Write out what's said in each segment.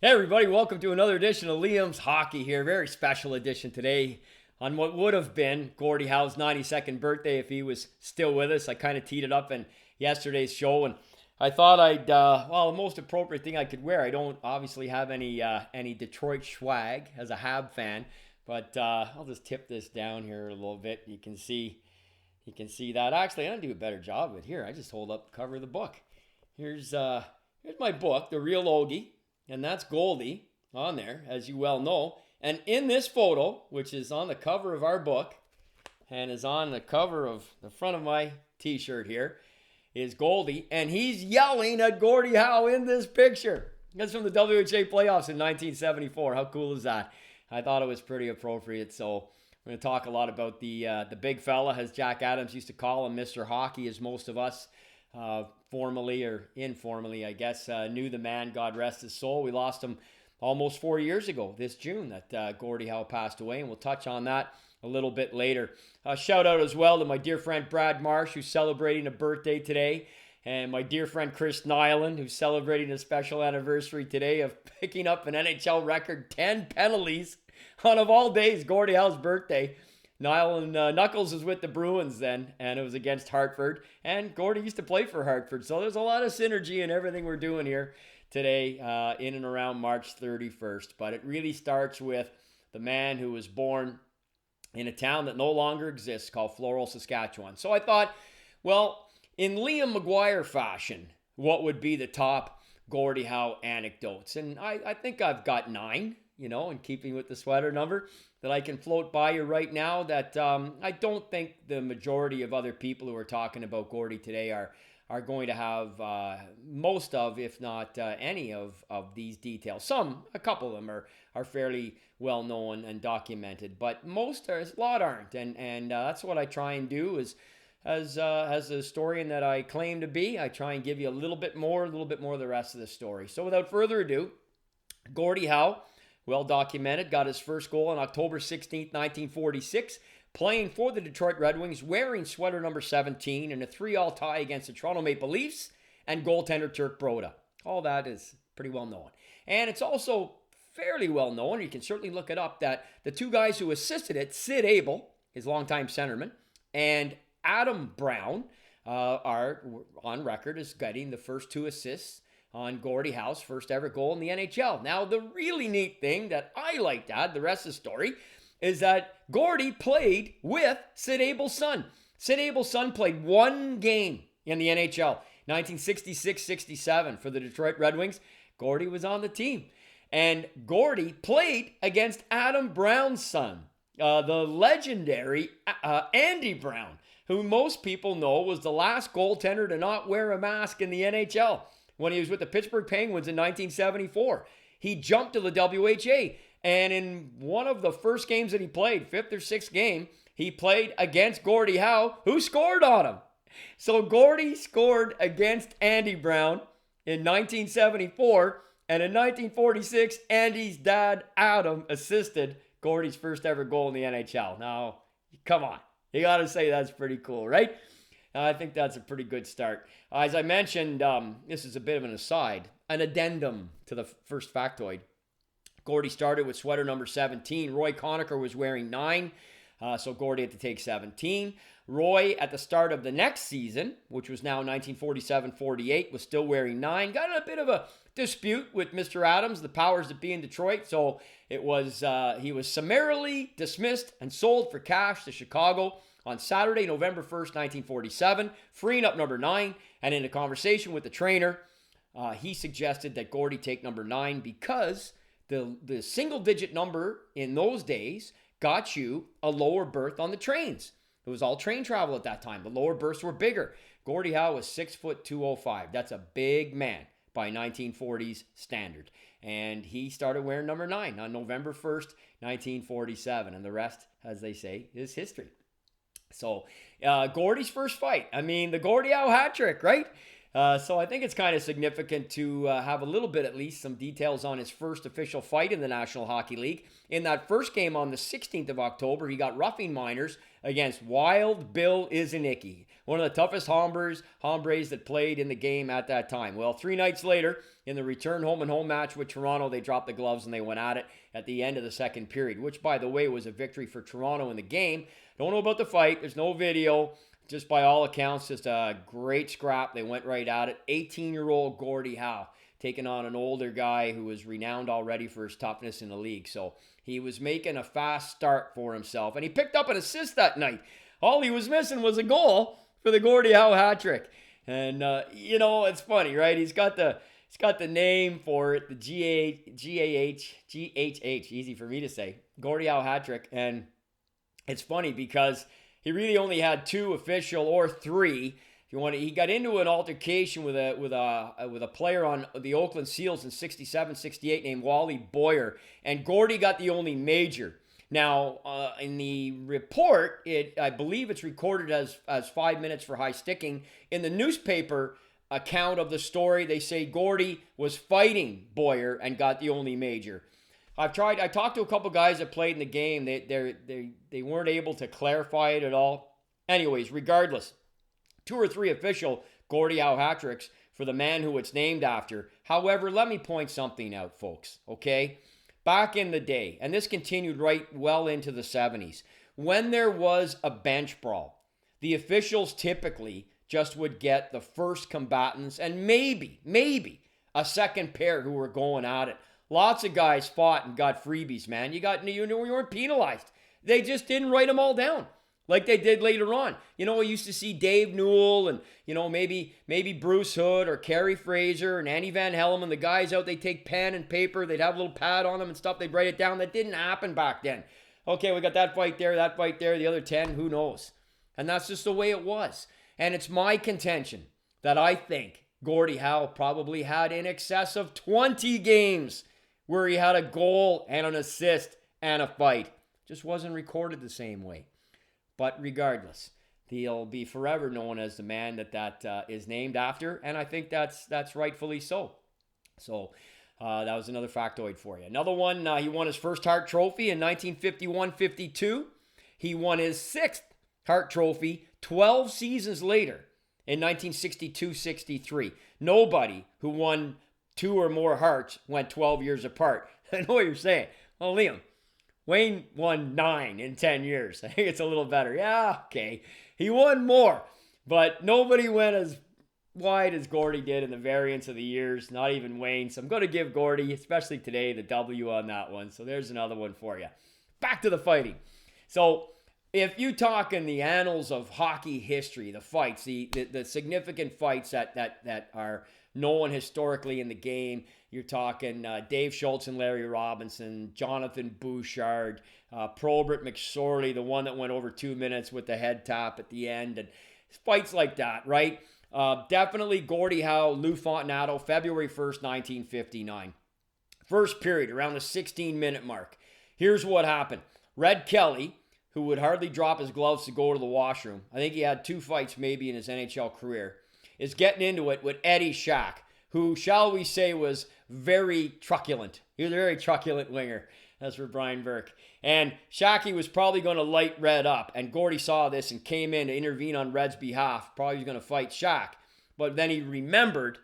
Hey everybody, welcome to another edition of Liam's Hockey here. Very special edition today on what would have been Gordie Howe's 92nd birthday if he was still with us. I kind of teed it up in yesterday's show, and I thought the most appropriate thing I could wear. I don't obviously have any Detroit swag as a Hab fan, but I'll just tip this down here a little bit. You can see that. Actually, I'm gonna do a better job of it here. I just hold up the cover of the book. Here's my book, The Real Ogie. And that's Goldie on there, as you well know. And in this photo, which is on the cover of our book and is on the cover of the front of my t-shirt here, is Goldie. And he's yelling at Gordie Howe in this picture. That's from the WHA playoffs in 1974. How cool is that? I thought it was pretty appropriate. So we're going to talk a lot about the big fella, as Jack Adams used to call him, Mr. Hockey, as most of us formally or informally, I guess, knew the man. God rest his soul. We lost him almost 4 years ago this June that Gordie Howe passed away, and we'll touch on that a little bit later. Shout out as well to my dear friend Brad Marsh, who's celebrating a birthday today, and my dear friend Chris Nyland, who's celebrating a special anniversary today of picking up an NHL record 10 penalties on, of all days, Gordie Howe's birthday. Niall and Knuckles is with the Bruins then, and it was against Hartford. And Gordie used to play for Hartford, so there's a lot of synergy in everything we're doing here today in and around March 31st. But it really starts with the man who was born in a town that no longer exists called Floral, Saskatchewan. So I thought, well, in Liam McGuire fashion, what would be the top Gordie Howe anecdotes? And I think I've got 9, in keeping with the sweater number, that I can float by you right now that I don't think the majority of other people who are talking about Gordie today are going to have most of, if not any of these details. A couple of them are fairly well known and documented, but a lot aren't. And that's what I try and do is, as a historian that I claim to be, I try and give you a little bit more of the rest of the story. So without further ado, Gordie Howe, well documented, got his first goal on October 16th, 1946, playing for the Detroit Red Wings, wearing sweater number 17 in a 3-all tie against the Toronto Maple Leafs and goaltender Turk Broda. All that is pretty well known. And it's also fairly well known, you can certainly look it up, that the two guys who assisted it, Sid Abel, his longtime centerman, and Adam Brown, are on record as getting the first 2 assists on Gordie Howe's first ever goal in the NHL. Now, the really neat thing that I like to add, the rest of the story, is that Gordie played with Sid Abel's son. Sid Abel's son played 1 game in the NHL, 1966-67 for the Detroit Red Wings. Gordie was on the team. And Gordie played against Adam Brown's son, the legendary Andy Brown, who most people know was the last goaltender to not wear a mask in the NHL. When he was with the Pittsburgh Penguins in 1974. He jumped to the WHA, and in one of the first games that he played, 5th or 6th game, he played against Gordie Howe, who scored on him. So Gordie scored against Andy Brown in 1974, and in 1946, Andy's dad, Adam, assisted Gordie's first ever goal in the NHL. Now, come on. You got to say that's pretty cool, right? I think that's a pretty good start. As I mentioned, this is a bit of an aside, an addendum to the first factoid. Gordie started with sweater number 17. Roy Conacher was wearing 9, so Gordie had to take 17. Roy, at the start of the next season, which was now 1947-48, was still wearing 9. Got in a bit of a dispute with Mr. Adams, the powers that be in Detroit, so he was summarily dismissed and sold for cash to Chicago on Saturday, November 1st, 1947, freeing up number 9. And in a conversation with the trainer, he suggested that Gordie take number 9 because the single-digit number in those days got you a lower berth on the trains. It was all train travel at that time. The lower berths were bigger. Gordie Howe was 6'205". That's a big man by 1940s standard. And he started wearing number 9 on November 1st, 1947. And the rest, as they say, is history. So, Gordie's first fight. I mean, the Gordie Howe hat trick, right? So I think it's kind of significant to have a little bit, at least, some details on his first official fight in the National Hockey League. In that first game on the 16th of October, he got roughing minors against Wild Bill Izanicki. one of the toughest hombres that played in the game at that time. Well, 3 nights later, in the return home match with Toronto, they dropped the gloves and they went at it at the end of the second period, which, by the way, was a victory for Toronto in the game. Don't know about the fight. There's no video. Just by all accounts, just a great scrap. They went right at it. 18-year-old Gordie Howe taking on an older guy who was renowned already for his toughness in the league. So he was making a fast start for himself. And he picked up an assist that night. All he was missing was a goal for the Gordie Howe hat trick. And, it's funny, right? He's got the name for it, the GHH, easy for me to say, Gordie Howe hat trick. And it's funny because he really only had 2 official, or 3. If you want to, he got into an altercation with a player on the Oakland Seals in 67-68 named Wally Boyer, and Gordie got the only major. Now, in the report, I believe it's recorded as 5 minutes for high sticking. In the newspaper account of the story, they say Gordie was fighting Boyer and got the only major. I talked to a couple guys that played in the game. They weren't able to clarify it at all. Anyways, regardless, 2 or 3 official Gordie Howe hat tricks for the man who it's named after. However, let me point something out, folks, okay? Back in the day, and this continued right well into the 70s, when there was a bench brawl, the officials typically just would get the first combatants and maybe a second pair who were going at it. Lots of guys fought and got freebies, man. You weren't penalized. They just didn't write them all down like they did later on. We used to see Dave Newell and, maybe Bruce Hood or Kerry Fraser and Andy Van Hellemond, the guys out, they take pen and paper, they'd have a little pad on them and stuff, they'd write it down. That didn't happen back then. Okay, we got that fight there, the other 10, who knows? And that's just the way it was. And it's my contention that I think Gordie Howe probably had in excess of 20 games where he had a goal and an assist and a fight. Just wasn't recorded the same way. But regardless, he'll be forever known as the man that is named after, and I think that's rightfully so. So that was another factoid for you. Another one, he won his first Hart Trophy in 1951-52. He won his 6th Hart Trophy 12 seasons later in 1962-63. Nobody who won 2 or more Harts went 12 years apart. I know what you're saying. Well, Liam, Wayne won 9 in 10 years. I think it's a little better. Yeah, okay. He won more, but nobody went as wide as Gordie did in the variance of the years, not even Wayne. So I'm going to give Gordie, especially today, the W on that one. So there's another one for you. Back to the fighting. So if you talk in the annals of hockey history, the fights, the significant fights that are known historically in the game, you're talking Dave Schultz and Larry Robinson, Jonathan Bouchard, Probert McSorley, the one that went over 2 minutes with the head tap at the end, and fights like that, right? Definitely Gordie Howe, Lou Fontinato, February 1st, 1959. First period, around the 16-minute mark. Here's what happened. Red Kelly, who would hardly drop his gloves to go to the washroom, I think he had 2 fights maybe in his NHL career, is getting into it with Eddie Shack, who, shall we say, was very truculent. He was a very truculent winger. That's for Brian Burke. And Shacky was probably going to light Red up, and Gordie saw this and came in to intervene on Red's behalf. Probably was going to fight Shack. But then he remembered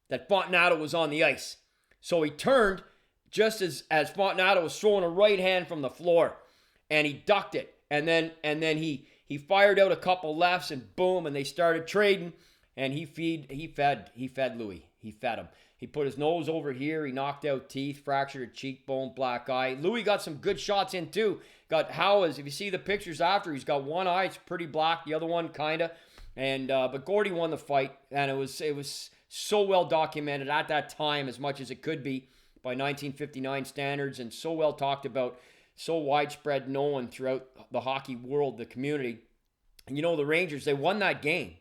that Fontinato was on the ice. So he turned just as Fontinato was throwing a right hand from the floor, and he ducked it. And then he fired out a couple lefts, and boom, and they started trading. And he fed Louis. He fed him. He put his nose over here. He knocked out teeth, fractured a cheekbone, black eye. Louis got some good shots in too. Got Howe, if you see the pictures after, he's got one eye. It's pretty black. The other one kinda. And but Gordie won the fight, and it was so well documented at that time, as much as it could be by 1959 standards, and so well talked about, so widespread known throughout the hockey world, the community. And the Rangers, they won that game.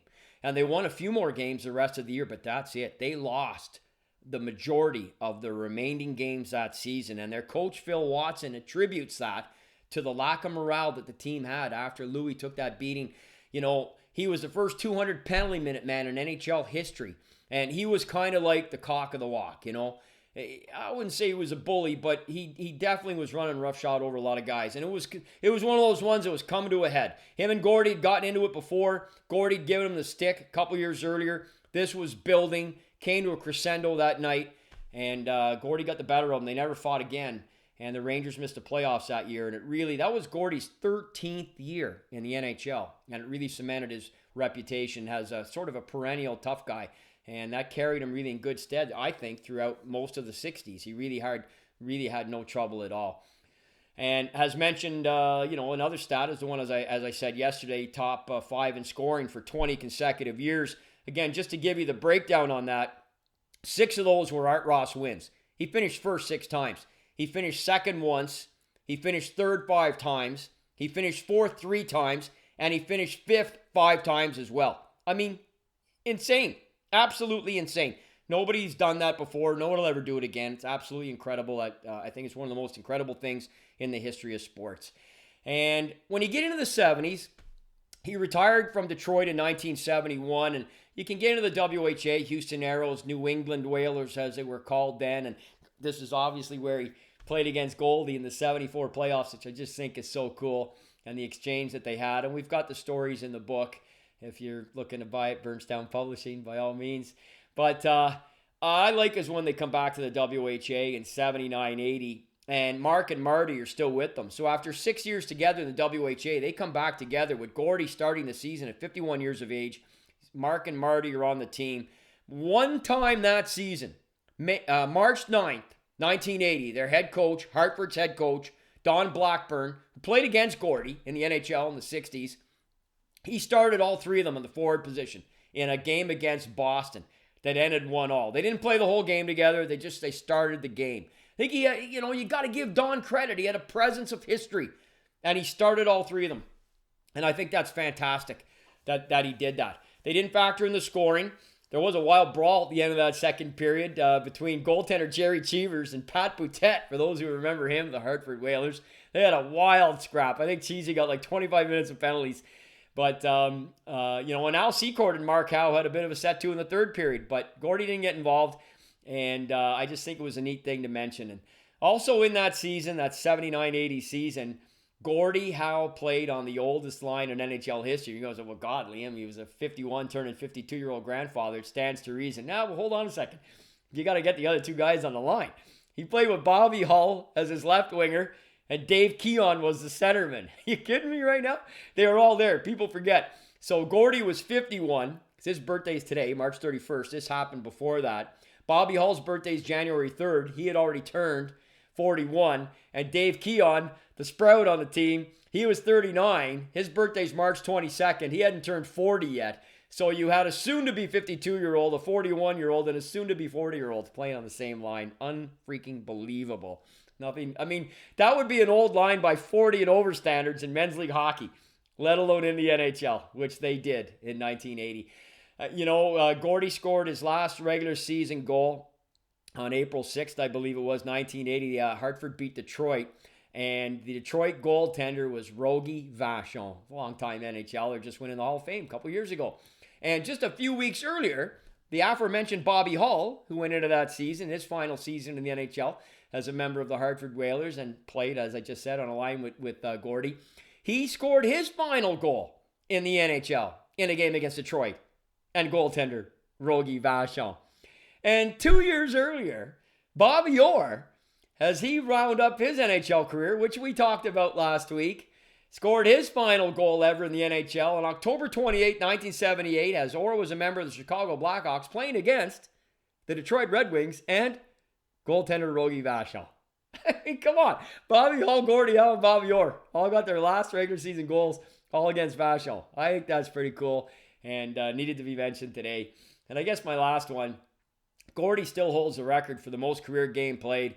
And they won a few more games the rest of the year, but that's it. They lost the majority of the remaining games that season. And their coach, Phil Watson, attributes that to the lack of morale that the team had after Louis took that beating. He was the first 200 penalty minute man in NHL history. And he was kind of like the cock of the walk, I wouldn't say he was a bully, but he definitely was running roughshod over a lot of guys. And it was one of those ones that was coming to a head. Him and Gordie had gotten into it before. Gordie had given him the stick a couple years earlier. This was building, came to a crescendo that night, and Gordie got the better of him. They never fought again. And the Rangers missed the playoffs that year. And that was Gordie's 13th year in the NHL. And it really cemented his reputation as a sort of a perennial tough guy. And that carried him really in good stead, I think, throughout most of the 60s. He really had no trouble at all. And as mentioned, another stat is the one, as I said yesterday, top 5 in scoring for 20 consecutive years. Again, just to give you the breakdown on that, 6 of those were Art Ross wins. He finished first 6 times. He finished second once. He finished third 5 times. He finished fourth 3 times. And he finished fifth 5 times as well. I mean, insane. Absolutely insane. Nobody's done that before. No one will ever do it again. It's absolutely incredible. I think it's one of the most incredible things in the history of sports. And when you get into the 70s, he retired from Detroit in 1971. And you can get into the WHA, Houston Aeros, New England Whalers, as they were called then. And this is obviously where he played against Goldie in the 74 playoffs, which I just think is so cool, and the exchange that they had. And we've got the stories in the book. If you're looking to buy it, Burnstown Publishing, by all means. But I like is when they come back to the WHA in 79-80, and Mark and Marty are still with them. So after 6 years together in the WHA, they come back together with Gordie starting the season at 51 years of age. Mark and Marty are on the team. One time that season, March 9th, 1980, their head coach, Hartford's head coach, Don Blackburn, who played against Gordie in the NHL in the 60s, he started all 3 of them in the forward position in a game against Boston that ended 1-1. They didn't play the whole game together. They started the game. I think he had, you got to give Don credit. He had a presence of history, and he started all 3 of them. And I think that's fantastic that he did that. They didn't factor in the scoring. There was a wild brawl at the end of that second period between goaltender Jerry Cheevers and Pat Boutette. For those who remember him, the Hartford Whalers, they had a wild scrap. I think Cheesy got like 25 minutes of penalties. But, and Al Secord and Mark Howe had a bit of a set to in the third period. But Gordie didn't get involved. And I just think it was a neat thing to mention. And also in that season, that 79-80 season, Gordie Howe played on the oldest line in NHL history. He goes, well, God, Liam, he was a 51 turning 52-year-old grandfather. It stands to reason. Now, well, hold on a second. You got to get the other 2 guys on the line. He played with Bobby Hull as his left winger, and Dave Keon was the centerman. You kidding me right now? They were all there. People forget. So Gordie was 51. His birthday's today, March 31st. This happened before that. Bobby Hull's birthday is January 3rd. He had already turned 41. And Dave Keon, the sprout on the team, he was 39. His birthday's March 22nd. He hadn't turned 40 yet. So you had a soon-to-be 52-year-old, a 41-year-old, and a soon-to-be 40-year-old playing on the same line. Unfreaking believable. Nothing. I mean, that would be an old line by 40 and over standards in men's league hockey, let alone in the NHL, which they did in 1980. Gordie scored his last regular season goal on April 6th, I believe it was, 1980. Hartford beat Detroit, and the Detroit goaltender was Rogie Vachon, longtime NHLer, just went in the Hall of Fame a couple years ago. And just a few weeks earlier, the aforementioned Bobby Hull, who went into that season, his final season in the NHL, as a member of the Hartford Whalers and played, as I just said, on a line with Gordie, he scored his final goal in the NHL in a game against Detroit, and goaltender Rogie Vachon. And 2 years earlier, Bobby Orr, as he wound up his NHL career, which we talked about last week, scored his final goal ever in the NHL on October 28, 1978, as Orr was a member of the Chicago Blackhawks playing against the Detroit Red Wings and goaltender Rogie Vachon. I mean, come on. Bobby Hull, Gordie Howe, and Bobby Orr all got their last regular season goals all against Vachon. I think that's pretty cool and needed to be mentioned today. And I guess my last one, Gordie still holds the record for the most career games played,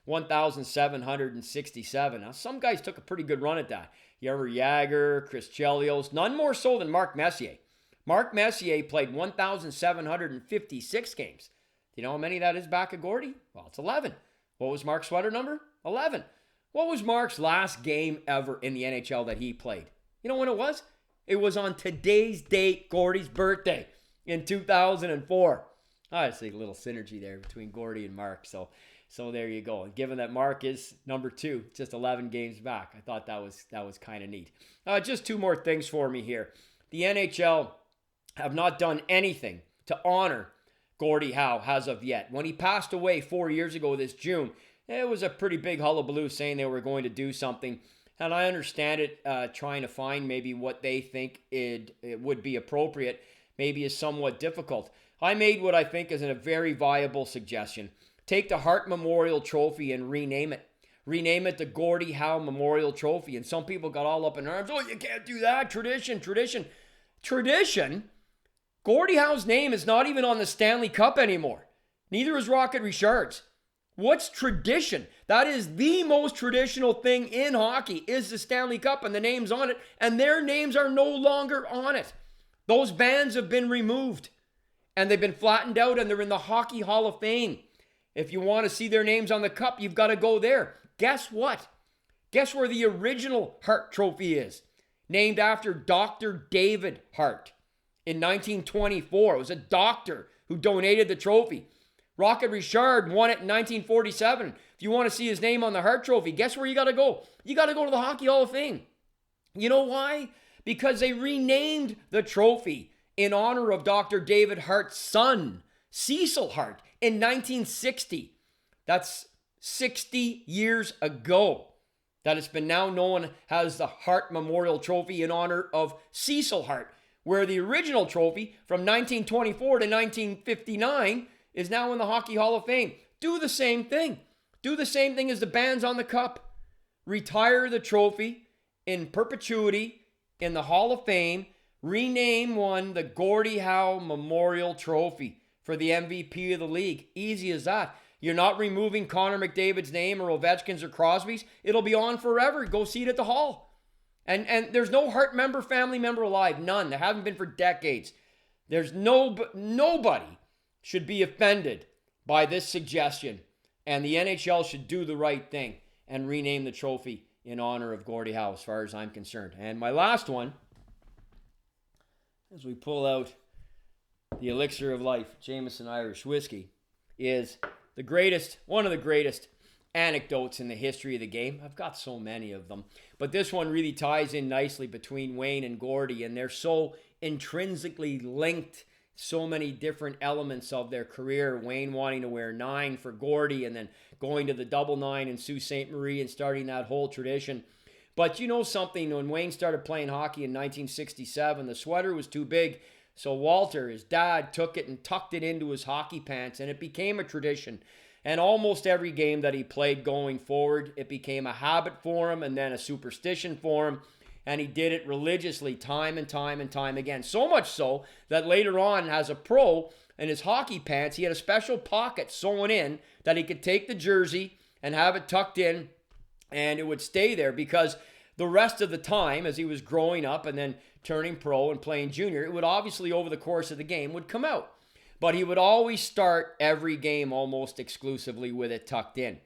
1,767. Now, some guys took a pretty good run at that. Jaromir Jagr, Chris Chelios, none more so than Mark Messier. Mark Messier played 1,756 games. Do you know how many that is back at Gordie? Well, it's 11. What was Mark's sweater number? 11. What was Mark's last game ever in the NHL that he played? You know when it was? It was on today's date, Gordie's birthday in 2004. Obviously, a little synergy there between Gordie and Mark. So there you go. And given that Mark is number 2, just 11 games back, I thought that was kind of neat. Just 2 more things for me here. The NHL have not done anything to honor Gordie Howe as of yet. When he passed away 4 years ago this June, it was a pretty big hullabaloo saying they were going to do something. And I understand it, trying to find maybe what they think it would be appropriate, maybe is somewhat difficult. I made what I think is a very viable suggestion. Take the Hart Memorial Trophy and rename it. Rename it the Gordie Howe Memorial Trophy. And some people got all up in arms. Oh, you can't do that. Tradition. Gordie Howe's name is not even on the Stanley Cup anymore. Neither is Rocket Richard's. What's tradition? That is the most traditional thing in hockey, is the Stanley Cup, and the name's on it, and their names are no longer on it. Those bands have been removed, and they've been flattened out, and they're in the Hockey Hall of Fame. If you want to see their names on the cup, you've got to go there. Guess what? Guess where the original Hart Trophy is? Named after Dr. David Hart in 1924. It was a doctor who donated the trophy. Rocket Richard won it in 1947. If you want to see his name on the Hart Trophy, guess where you got to go? You got to go to the Hockey Hall of Fame. You know why? Because they renamed the trophy in honor of Dr. David Hart's son, Cecil Hart, in 1960. That's 60 years ago that it's been now known as the Hart Memorial Trophy in honor of Cecil Hart, where the original trophy from 1924 to 1959 is now in the Hockey Hall of Fame. Do the same thing. Do the same thing as the bands on the cup. Retire the trophy in perpetuity in the Hall of Fame. Rename one the Gordie Howe Memorial Trophy for the MVP of the league. Easy as that. You're not removing Connor McDavid's name or Ovechkin's or Crosby's. It'll be on forever. Go see it at the Hall. And there's no Hart member, family member alive. None. There haven't been for decades. There's nobody should be offended by this suggestion. And the NHL should do the right thing and rename the trophy in honor of Gordie Howe, as far as I'm concerned. And my last one, as we pull out the elixir of life, Jameson Irish Whiskey, is one of the greatest anecdotes in the history of the game. I've got so many of them, but this one really ties in nicely between Wayne and Gordie, and they're so intrinsically linked. So many different elements of their career. Wayne wanting to wear 9 for Gordie, and then going to the double 9 in Sault Ste. Marie and starting that whole tradition. But you know something, when Wayne started playing hockey in 1967, the sweater was too big. So Walter, his dad, took it and tucked it into his hockey pants, and it became a tradition. And almost every game that he played going forward, it became a habit for him and then a superstition for him. And he did it religiously time and time and time again. So much so that later on, as a pro, in his hockey pants, he had a special pocket sewn in that he could take the jersey and have it tucked in, and it would stay there, because the rest of the time, as he was growing up and then turning pro and playing junior, it would obviously, over the course of the game, would come out. But he would always start every game almost exclusively with it tucked in,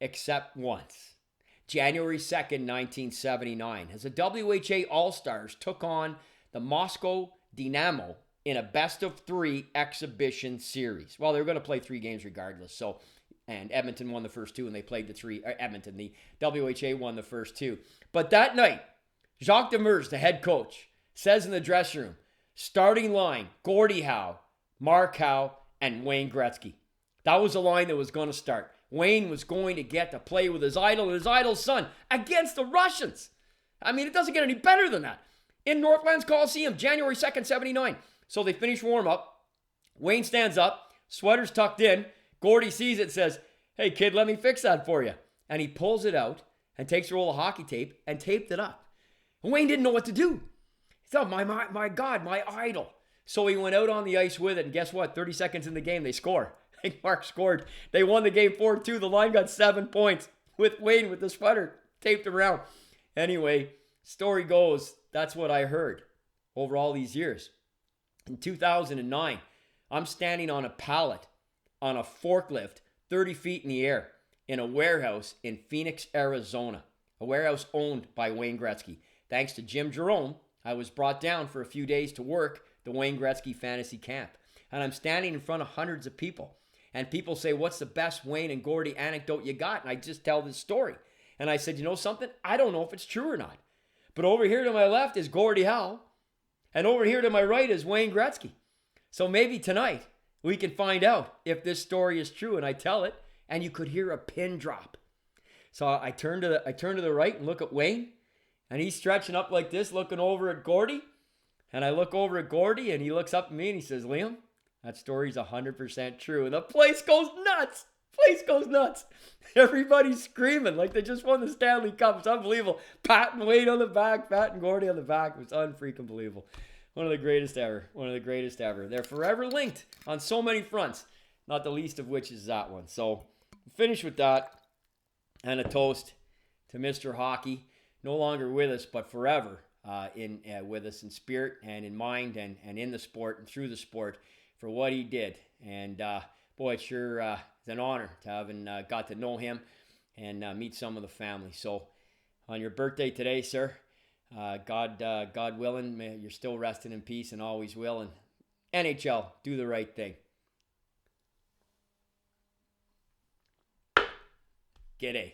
except once. January 2nd, 1979, as the WHA All-Stars took on the Moscow Dynamo in a best-of-3 exhibition series. Well, they were going to play 3 games regardless, and Edmonton won the first 2, and they played the WHA won the first 2. But that night, Jacques Demers, the head coach, says in the dressing room, starting line, Gordie Howe, Mark Howe, and Wayne Gretzky. That was the line that was going to start. Wayne was going to get to play with his idol and his idol's son against the Russians. I mean, it doesn't get any better than that. In Northlands Coliseum, January 2nd, 79. So they finish warm-up. Wayne stands up, sweater's tucked in. Gordie sees it and says, "Hey, kid, let me fix that for you." And he pulls it out and takes a roll of hockey tape and taped it up. And Wayne didn't know what to do. He thought, my God, my idol. So he went out on the ice with it, and guess what? 30 seconds in the game, they score. Mark scored. They won the game 4-2. The line got 7 points with Wayne with the sweater taped around. Anyway, story goes, that's what I heard over all these years. In 2009, I'm standing on a pallet on a forklift 30 feet in the air in a warehouse in Phoenix, Arizona, a warehouse owned by Wayne Gretzky. Thanks to Jim Jerome, I was brought down for a few days to work the Wayne Gretzky fantasy camp. and I'm standing in front of hundreds of people. And people say, what's the best Wayne and Gordie anecdote you got? And I just tell this story. And I said, you know something? I don't know if it's true or not. But over here to my left is Gordie Howe. And over here to my right is Wayne Gretzky. So maybe tonight we can find out if this story is true. And I tell it, and you could hear a pin drop. So I turn to the right and look at Wayne. And he's stretching up like this, looking over at Gordie. And I look over at Gordie, and he looks up at me, and he says, Liam, that story's 100% true. And the place goes nuts. Everybody's screaming like they just won the Stanley Cup. It's unbelievable. Patting Wayne on the back, patting Gordie on the back. It was unfreaking believable. One of the greatest ever. They're forever linked on so many fronts, not the least of which is that one. So finish with that. And a toast to Mr. Hockey. No longer with us, but forever with us in spirit and in mind and in the sport and through the sport for what he did. And boy, it sure is an honor to having got to know him and meet some of the family. So on your birthday today, sir, God willing, you're still resting in peace and always will. And NHL, do the right thing. G'day.